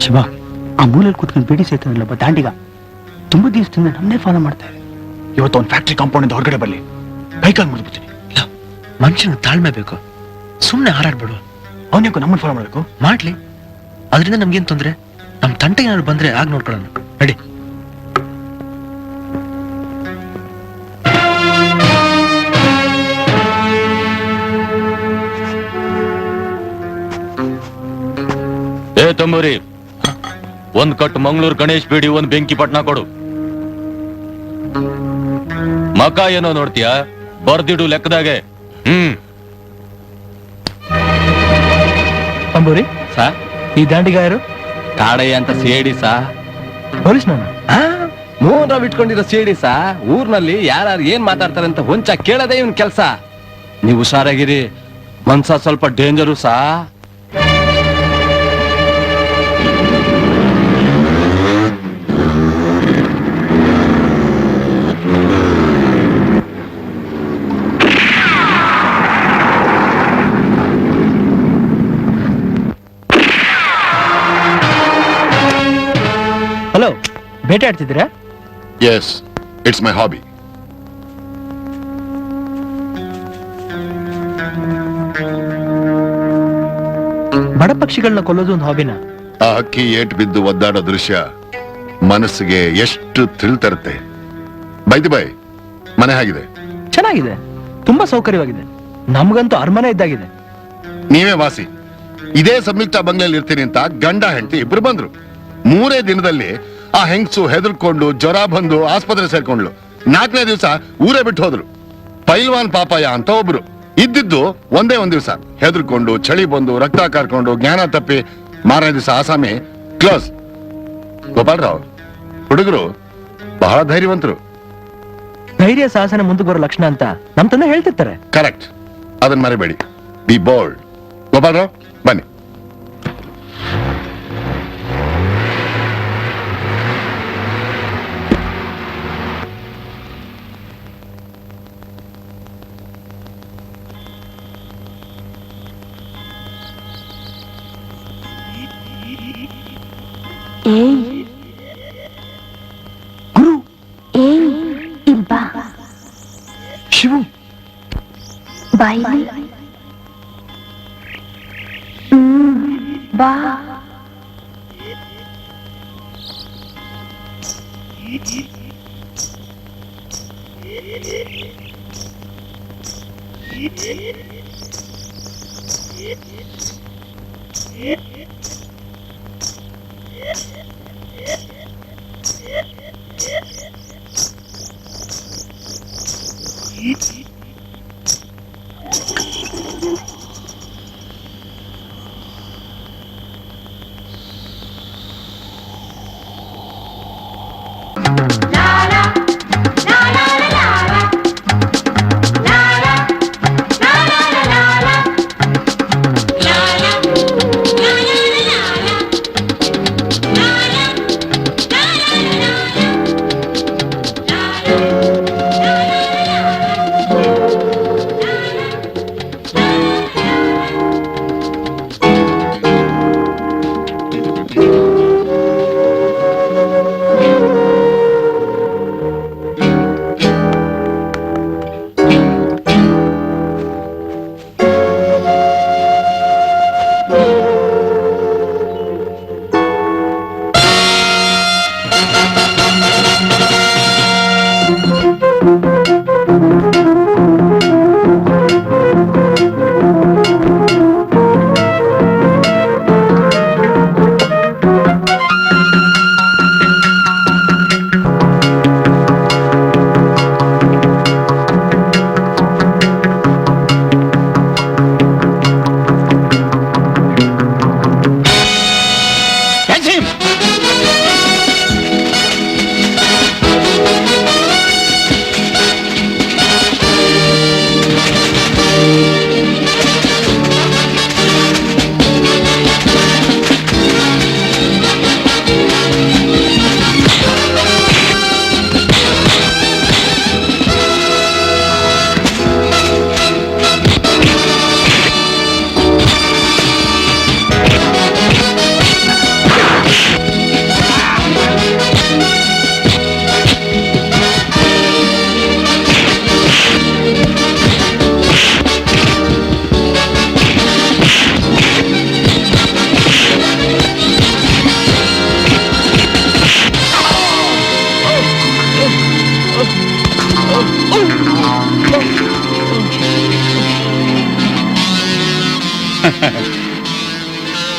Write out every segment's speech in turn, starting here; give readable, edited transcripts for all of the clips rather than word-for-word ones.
ಶಿವ, ಆ ಮೂಲೆಯಲ್ಲಿ ಕೂತ್ಕೊಂಡು ಬೇಡಿ ಸೇತಾನಲ್ಲೊಬ್ಬ ದಾಂಡಿಗ ತುಂಬಾ ದಿವಸದಿಂದ ನಮ್ಮನ್ನೇ ಫಾಲೋ ಮಾಡ್ತಾ ಇದೆ. ಇವತ್ತು ಒಂದು ಫ್ಯಾಕ್ಟ್ರಿ ಕಾಂಪೌಂಡ್ ಇಂದ ಹೊರಗಡೆ ಬರ್ಲಿ, ಕೈಕಾಲು ಮುರಿದ್ಬಿಡ್ತೀನಿ. ಮನುಷ್ಯನ ತಾಳ್ಮೆ ಬೇಕು, ಸುಮ್ಮನೆ ಹಾರಾಡ್ಬೇಡು. ಅವನ್ಯಾಕೋ ನಮ್ಮನ್ನು ಫಾಲೋ ಮಾಡಬೇಕು? ಮಾಡ್ಲಿ, ಅದರಿಂದ ನಮ್ಗೇನ್ ತೊಂದ್ರೆ? ನಮ್ ತಂಟೆಗೆ ಏನಾದ್ರು ಬಂದ್ರೆ ಆಗ ನೋಡ್ಕೊಳ್ಳೋಣ. ನಡಿ. ಏ ತಂಬೂರಿ, ಒಂದ್ ಕಟ್ ಮಂಗಳೂರು ಗಣೇಶ್ ಬೀಡಿ, ಒಂದ್ ಬೆಂಕಿ ಪಟ್ನ ಕೊಡು. ಮಕ ಏನೋ ನೋಡ್ತೀಯ, ಬರ್ದಿಡು ಲೆಕ್ಕದಾಗೆ. ಅಂಬೂರಿ ಸಾ ಈ ದಾಂಡಿಗ ಯಾರು? ಕಾಡಯ್ಯ ಅಂತ ಸೇಡಿ ಸಾ. ಪೊಲೀಸ್ ನಾನು. ಮೂರ್ನಾವ್ ಇಟ್ಕೊಂಡಿರೋ ಸೇಡಿ ಸಾ. ಊರ್ನಲ್ಲಿ ಯಾರು ಏನ್ ಮಾತಾಡ್ತಾರೆ ಅಂತ ಹೊಂಚ ಕೇಳದೆ ಇವನ್ ಕೆಲ್ಸ. ನೀವು ಹುಷಾರಾಗಿರಿ, ಮನ್ಸ ಸ್ವಲ್ಪ ಡೇಂಜರು ಸಾ. ಹಲೋ, ಬೇಟೆ ಆಡ್ತಿದ್ದೀರಾ? Yes, it's my hobby. ಬಡ ಪಕ್ಷಿಗಳನ್ನ ಕೊಲ್ಲೋದು ಒಂದು ಹಾಬಿನ? ಆ ಹಕ್ಕಿ ಏಟ್ ಬಿದ್ದು ಒದ್ದಾಡೋ ದೃಶ್ಯ ಮನಸ್ಸಿಗೆ ಎಷ್ಟು ಥ್ರಿಲ್ ತರುತ್ತೆ. ಬೈ ಮನೆ ಆಗಿದೆ, ಚೆನ್ನಾಗಿದೆ, ತುಂಬಾ ಸೌಕರ್ಯವಾಗಿದೆ. ನಮ್ಗಂತೂ ಅರಮನೆ ಇದ್ದಾಗಿದೆ. ನೀವೇ ವಾಸಿ. ಇದೇ ಸಂಯುಕ್ತ ಬಂಗ್ಲೆಯಲ್ಲಿ ಇರ್ತೀನಿ ಅಂತ ಗಂಡ ಹೆಂಡತಿ ಇಬ್ರು ಬಂದ್ರು. 3 ದಿನದಲ್ಲಿ ಆ ಹೆಂಗ್ಸು ಹೆದರ್ಕೊಂಡು ಜ್ವರ ಬಂದು ಆಸ್ಪತ್ರೆ ಸೇರ್ಕೊಂಡ್ಲು. 4ನೇ ದಿವಸ ಊರೇ ಬಿಟ್ಟು ಹೋದ್ರು. ಪೈಲ್ವಾನ್ ಪಾಪಯ್ಯ ಅಂತ ಒಬ್ರು ಇದ್ದಿದ್ದು ಒಂದೇ ಒಂದ್ ದಿವಸ ಹೆದರ್ಕೊಂಡು ಚಳಿ ಬಂದು ರಕ್ತ ಕಾರ್ಕೊಂಡು ಜ್ಞಾನ ತಪ್ಪಿ 4ನೇ ದಿವಸ ಆಸಾಮಿ ಕ್ಲೋಸ್. ಗೋಪಾಲರಾವ್ ಹುಡುಗರು ಬಹಳ ಧೈರ್ಯವಂತರು. ಧೈರ್ಯ ಸಾಹಸನ ಮುಂದಕ್ಕೆ ಬರೋ ಲಕ್ಷಣ ಅಂತ ನಮ್ ತಂದೆ ಹೇಳ್ತಿರ್ತಾರೆ. ಕರೆಕ್ಟ್, ಅದನ್ನ ಮರಿಬೇಡಿ. B bold. ಗೋಪಾಲರಾವ್ ಬನ್ನಿ. ಗುರು, ಇಲ್ಬಾ ಶಿವು, ಬಾಯಿಲಿ ಬಾ.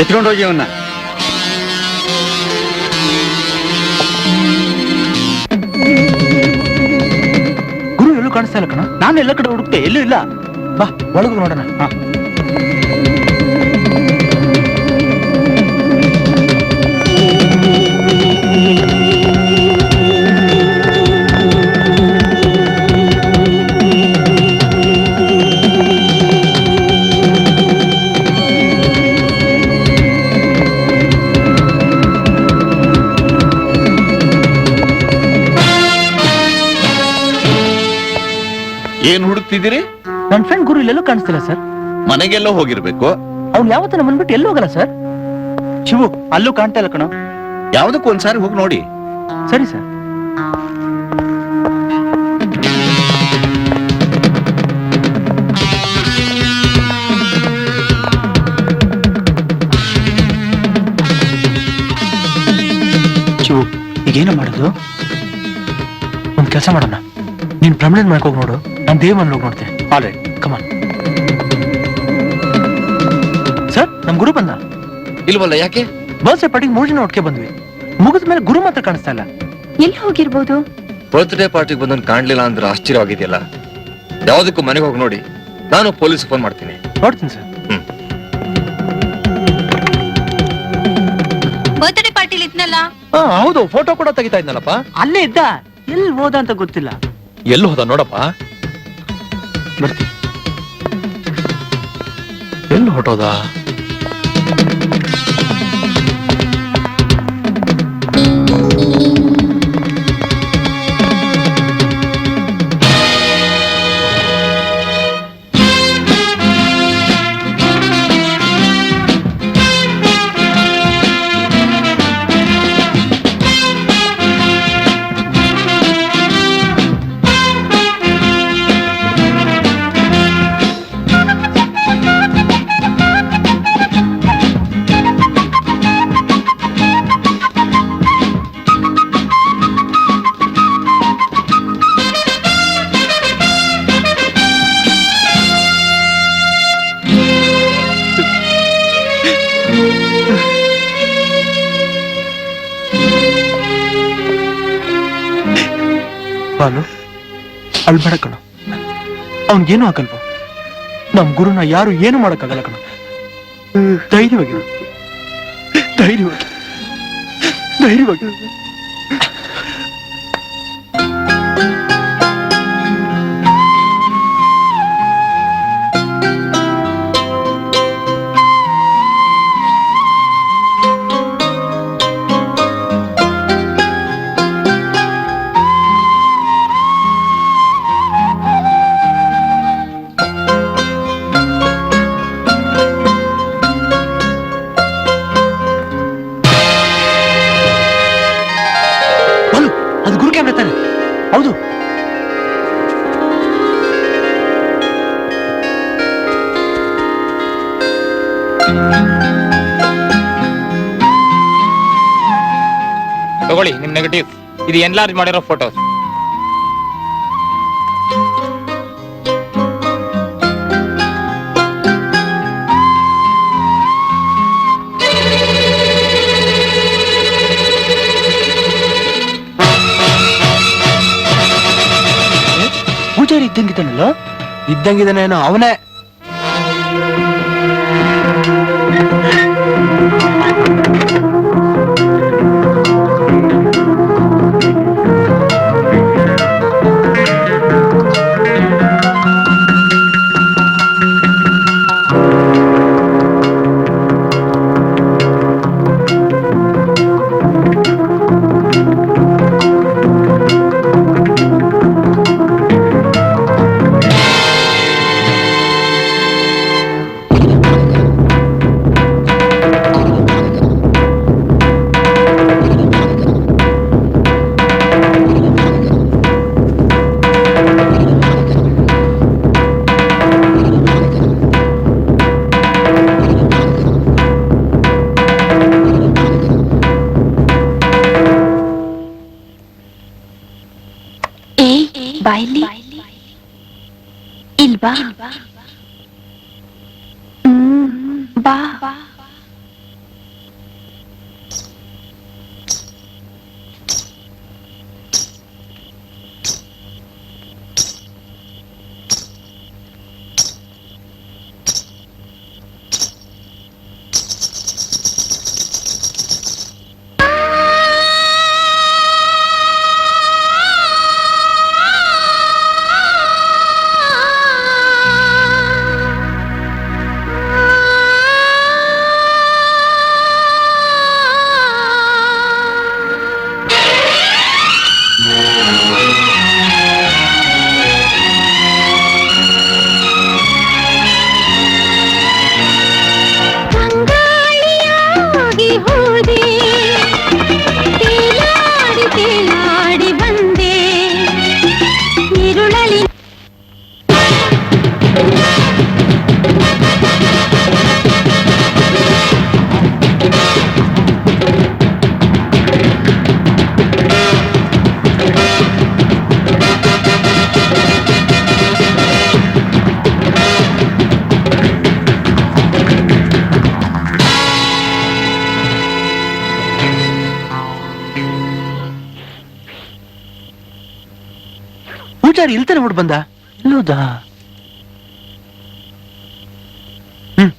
ಎತ್ಕೊಂಡೋಗಿ ಅವನ್ನ. ಗುರು ಎಲ್ಲೂ ಕಾಣಿಸ್ತಾ ಇಲ್ಲ ಕಣ. ನಾನು ಎಲ್ಲ ಕಡೆ ಹುಡುಕ್ತೆ, ಎಲ್ಲೂ ಇಲ್ಲ. ಬಾ ಒಳಗೂ ನೋಡೋಣ. ಹಾ, ಏನ್ ಹುಡುಕ್ತಿದ್ದೀರಿ? ನನ್ನ ಫ್ರೆಂಡ್ ಗುರು ಇಲ್ಲೆಲ್ಲೂ ಕಾಣಿಸ್ತಿಲ್ಲ ಸರ್. ಮನೆಗೆಲ್ಲೋ ಹೋಗಿರ್ಬೇಕು. ಅವ್ನು ಯಾವತ್ತ ನಮ್ಮ ಬಂದ್ಬಿಟ್ಟು ಎಲ್ಲೂ ಹೋಗಲ್ಲ ಸರ್. ಶಿವು ಅಲ್ಲೂ ಕಾಣ್ತಾ ಇಲ್ಲ ಕಣ. ಯಾವ್ದಕ್ಕೂ ಒಂದ್ಸಾರಿ ಹೋಗಿ ನೋಡಿ. ಸರಿ ಸರ್. ಶಿವು ಈಗೇನು ಮಾಡೋದು? ಒಂದ್ ಕೆಲಸ ಮಾಡೋಣ, ನೀನ್ ಪ್ರಮಿಳನ್ ಮನೆಗೆ ಹೋಗಿ ನೋಡು, ನಾನು ದೇವ್ ಮನೆಗೆ ಹೋಗಿ ನೋಡ್ತೇನೆ. ಆಲ್ರೈಟ್, ಕಮಾನ್. ಸರ್, ನಮ್ ಗುರು ಬಂದ. ಇಲ್ವಲ್ಲ, ಯಾಕೆ? ಬರ್ತ್ಡೇ ಪಾರ್ಟಿಗೆ 3 ಜನ ಒಟ್ಟಿಗೆ ಬಂದ್ವಿ. ಮುಗಿದ ಮೇಲೆ ಗುರು ಮಾತ್ರ ಕಾಣಿಸ್ತಾ ಇಲ್ಲ. ಎಲ್ಲಿ ಹೋಗಿರ್ಬೋದು? ಬರ್ತ್ಡೇ ಪಾರ್ಟಿಗೆ ಬಂದನ್ ಕಾಣ್ಲಿಲ್ಲ ಅಂದ್ರೆ ಆಶ್ಚರ್ಯವಾಗಿದೆಯಲ್ಲ. ಯಾವ್ದಕ್ಕೂ ಮನೆಗೆ ಹೋಗಿ ನೋಡಿ, ನಾನು ಪೊಲೀಸ್ ಫೋನ್ ಮಾಡ್ತೀನಿ. ನೋಡ್ತೀನಿ ಸರ್. ಬರ್ತ್ಡೇ ಪಾರ್ಟಿಲಿ ಇದ್ನಲ್ಲ. ಹೌದು, ಫೋಟೋ ಕೂಡ ತೆಗಿತಾ ಇದ್ನಲ್ಲಪ್ಪ. ಅಲ್ಲೇ ಇದ್ದ, ಎಲ್ಲಿ ಹೋದ ಅಂತ ಗೊತ್ತಿಲ್ಲ. ಎಲ್ಲಿ ಹೋದ ನೋಡಪ್ಪ. ಬರ್ತೀನಿ. ಎಲ್ಲಿ ಹೊಟ್ಟೋದ? ಬಾಲು, ಅಳ್ಬೇಡ ಕಣ. ಅವನ್ಗೇನು ಆಗಲ್ವ. ನಮ್ ಗುರುನ ಯಾರು ಏನು ಮಾಡಕ್ಕಾಗಲ್ಲ ಕಣ. ಧೈರ್ಯವಾಗಿ ಧೈರ್ಯವಾಗಿ ಧೈರ್ಯವಾಗಿ. ಅದು ಗುರು ಕ್ಯಾಮ್ರಾ ತಾನೆ? ಹೌದು. ತಗೊಳ್ಳಿ ನಿಮ್ ನೆಗೆಟಿವ್. ಇದು ಎನ್ಲಾರ್ಜ್ ಮಾಡಿರೋ ಫೋಟೋಸ್. ಪೂಜಾರಿ ಇದ್ದಂಗಿದ್ದಾನಲ್ಲ? ಇದ್ದಂಗಿದಾನೇನೋ ಅವನೇ. ಬಾಯ್ಲಿ ಇಲ್ವಾ? ಬಾ. ಇಲ್ಲ ಇಲ್ತಾನೆ ಹುಡ್ ಬಂದ ಇಲ್ಲೋದಾ ಹ್ಮ್